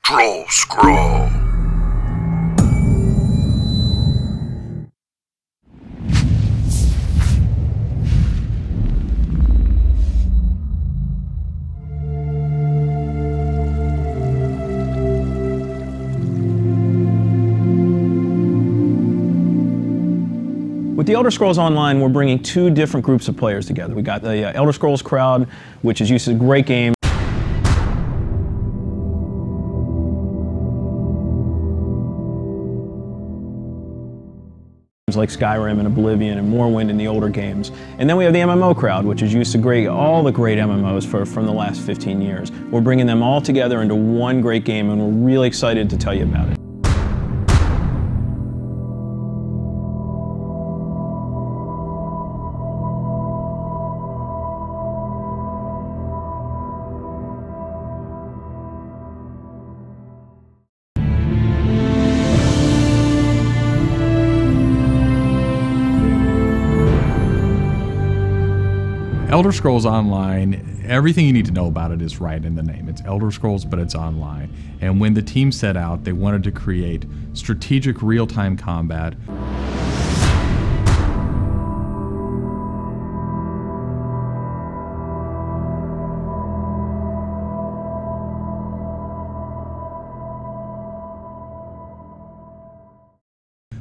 realtrollscroll. With the Elder Scrolls Online, we're bringing two different groups of players together. We got the Elder Scrolls crowd, which is used to a great game. Like Skyrim and Oblivion and Morrowind and the older games. And then we have the MMO crowd, which is used to all the great MMOs from the last 15 years. We're bringing them all together into one great game, and we're really excited to tell you about it. Elder Scrolls Online, everything you need to know about it is right in the name. It's Elder Scrolls, but it's online. And when the team set out, they wanted to create strategic real-time combat.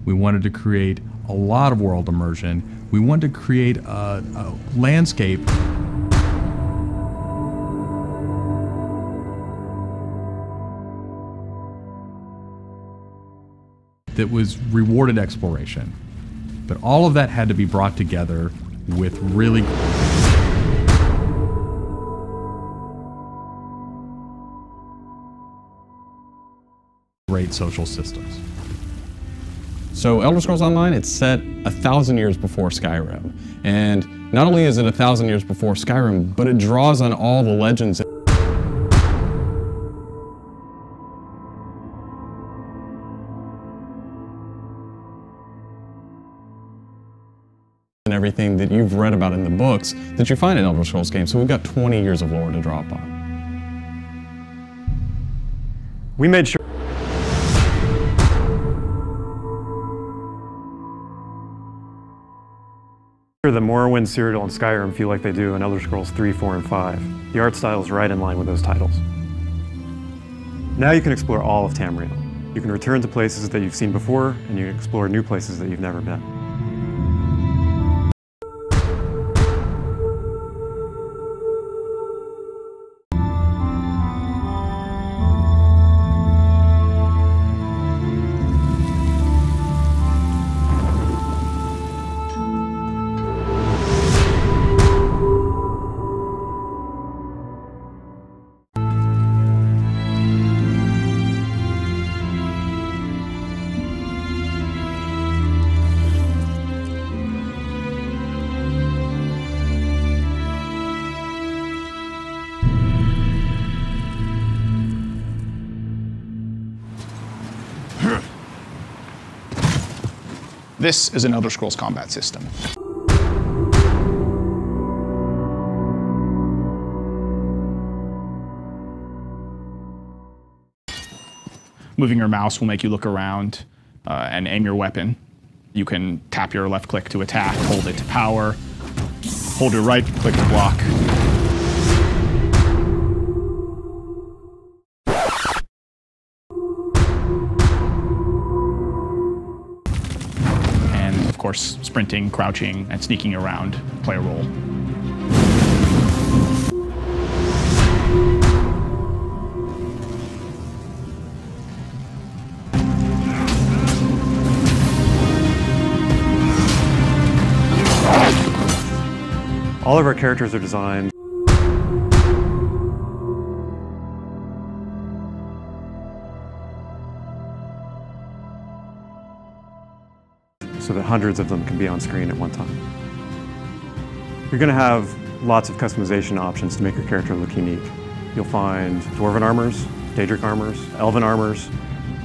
We wanted to create a lot of world immersion. We wanted to create a landscape that was rewarded exploration. But all of that had to be brought together with really great social systems. So Elder Scrolls Online, it's set 1,000 years before Skyrim. And not only is it 1,000 years before Skyrim, but it draws on all the legends and everything that you've read about in the books that you find in Elder Scrolls games. So we've got 20 years of lore to draw upon. We made sure the Morrowind, Cyrodiil, and Skyrim feel like they do in Elder Scrolls 3, 4, and 5. The art style is right in line with those titles. Now you can explore all of Tamriel. You can return to places that you've seen before, and you can explore new places that you've never been. This is an Elder Scrolls combat system. Moving your mouse will make you look around and aim your weapon. You can tap your left click to attack, hold it to power, hold your right click to block. Of course, sprinting, crouching, and sneaking around play a role. All of our characters are designed so that hundreds of them can be on screen at one time. You're going to have lots of customization options to make your character look unique. You'll find Dwarven armors, Daedric armors, Elven armors,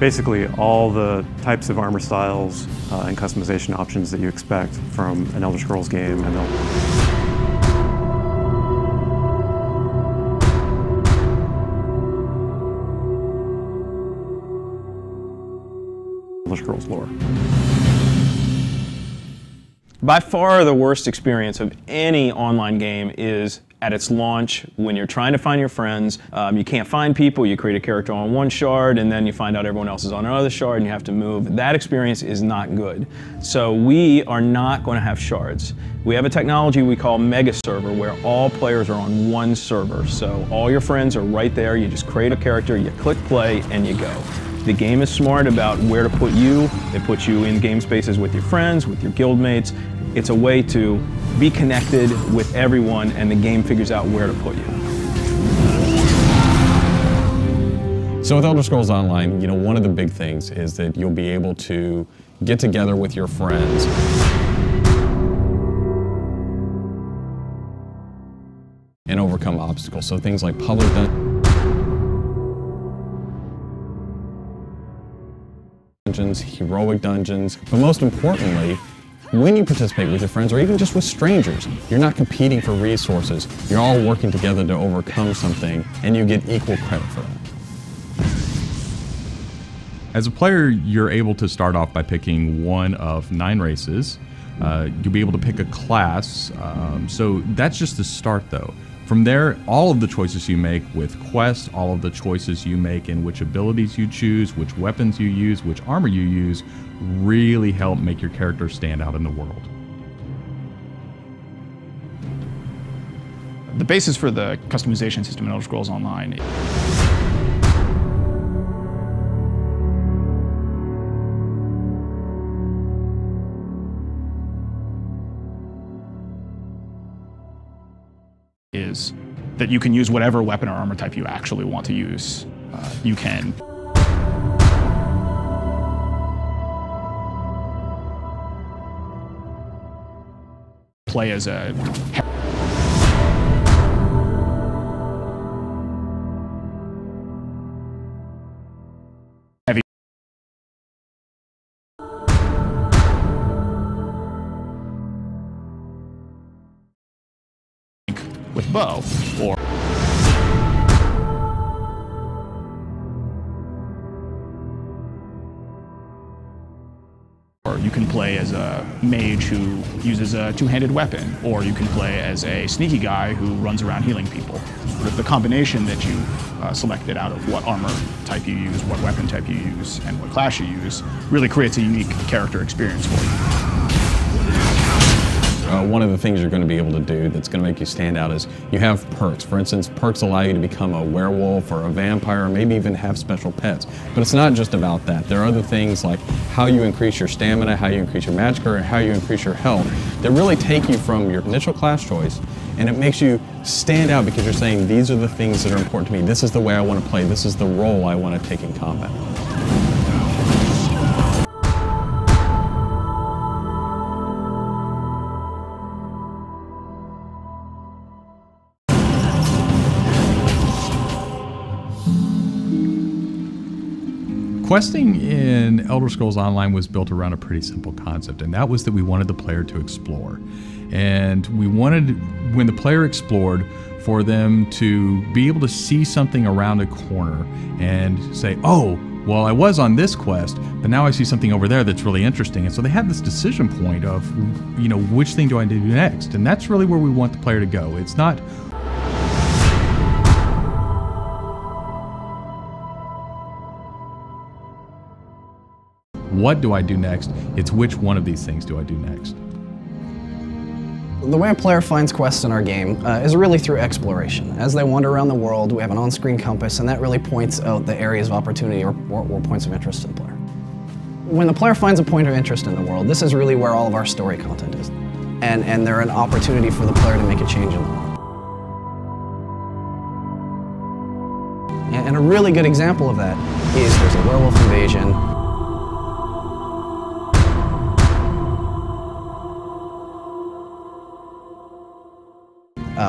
basically all the types of armor styles and customization options that you expect from an Elder Scrolls game. Elder Scrolls lore. By far the worst experience of any online game is at its launch when you're trying to find your friends. You can't find people, you create a character on one shard and then you find out everyone else is on another shard and you have to move. That experience is not good. So we are not going to have shards. We have a technology we call mega server where all players are on one server. So all your friends are right there, you just create a character, you click play and you go. The game is smart about where to put you. It puts you in game spaces with your friends, with your guild mates. It's a way to be connected with everyone and the game figures out where to put you. So with Elder Scrolls Online, you know, one of the big things is that you'll be able to get together with your friends and overcome obstacles. So things like public dungeons, heroic dungeons, but most importantly, when you participate with your friends or even just with strangers, you're not competing for resources. You're all working together to overcome something and you get equal credit for that. As a player, you're able to start off by picking one of 9 races. You'll be able to pick a class. So that's just the start though. From there, all of the choices you make with quests, all of the choices you make in which abilities you choose, which weapons you use, which armor you use, really help make your character stand out in the world. The basis for the customization system in Elder Scrolls Online is that you can use whatever weapon or armor type you actually want to use. You can play as a heavy with bow, or you can play as a mage who uses a two-handed weapon, or you can play as a sneaky guy who runs around healing people. With the combination that you selected out of what armor type you use, what weapon type you use, and what class you use, really creates a unique character experience for you. One of the things you're going to be able to do that's going to make you stand out is you have perks. For instance, perks allow you to become a werewolf or a vampire, or maybe even have special pets. But it's not just about that. There are other things like how you increase your stamina, how you increase your magic, or how you increase your health that really take you from your initial class choice, and it makes you stand out because you're saying, these are the things that are important to me. This is the way I want to play. This is the role I want to take in combat. Questing in Elder Scrolls Online was built around a pretty simple concept, and that was that we wanted the player to explore. And we wanted, when the player explored, for them to be able to see something around a corner and say, oh, well, I was on this quest, but now I see something over there that's really interesting. And so they had this decision point of, you know, which thing do I do next? And that's really where we want the player to go. It's not, what do I do next? It's which one of these things do I do next? The way a player finds quests in our game is really through exploration. As they wander around the world, we have an on-screen compass, and that really points out the areas of opportunity or points of interest to the player. When the player finds a point of interest in the world, this is really where all of our story content is. And they're an opportunity for the player to make a change in the world. And a really good example of that is there's a werewolf invasion.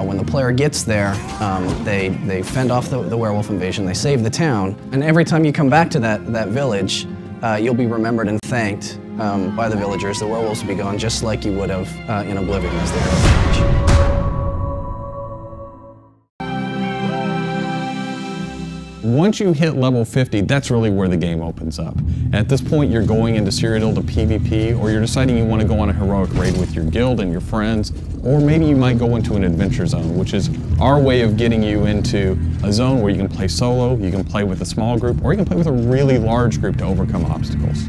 When the player gets there, they fend off the werewolf invasion, they save the town, and every time you come back to that village, you'll be remembered and thanked by the villagers. The werewolves will be gone just like you would have in Oblivion as the hero of the village. Once you hit level 50, that's really where the game opens up. At this point, you're going into Cyrodiil to PvP, or you're deciding you want to go on a heroic raid with your guild and your friends, or maybe you might go into an adventure zone, which is our way of getting you into a zone where you can play solo, you can play with a small group, or you can play with a really large group to overcome obstacles.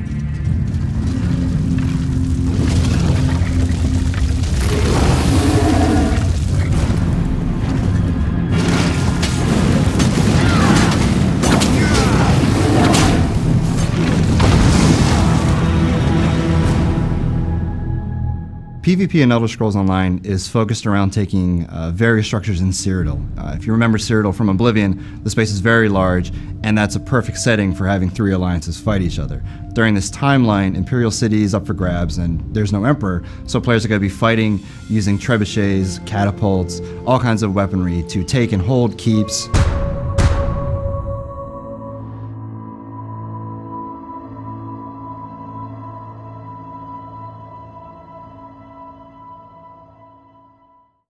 PvP in Elder Scrolls Online is focused around taking various structures in Cyrodiil. If you remember Cyrodiil from Oblivion, the space is very large, and that's a perfect setting for having 3 alliances fight each other. During this timeline, Imperial City is up for grabs, and there's no Emperor, so players are going to be fighting using trebuchets, catapults, all kinds of weaponry to take and hold keeps.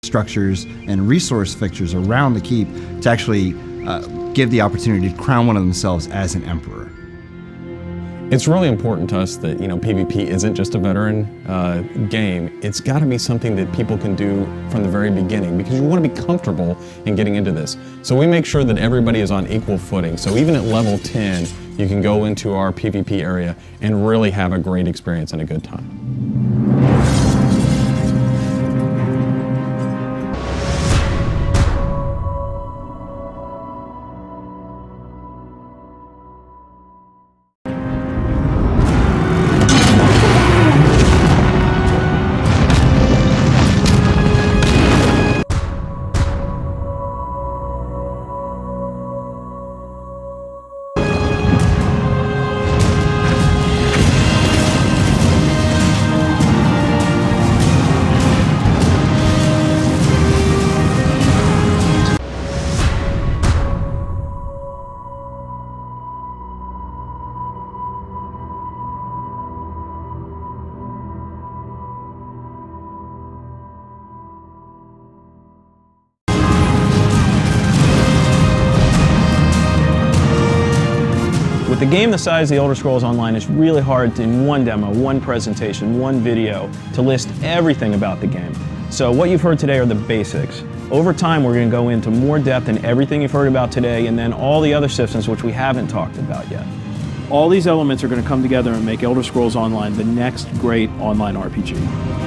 Structures and resource fixtures around the keep to actually give the opportunity to crown one of themselves as an emperor. It's really important to us that PvP isn't just a veteran game. It's got to be something that people can do from the very beginning, because you want to be comfortable in getting into this. So we make sure that everybody is on equal footing. So even at level 10, you can go into our PvP area and really have a great experience and a good time. With a game the size of the Elder Scrolls Online, it's really hard to, in one demo, one presentation, one video, to list everything about the game. So what you've heard today are the basics. Over time, we're going to go into more depth in everything you've heard about today, and then all the other systems which we haven't talked about yet. All these elements are going to come together and make Elder Scrolls Online the next great online RPG.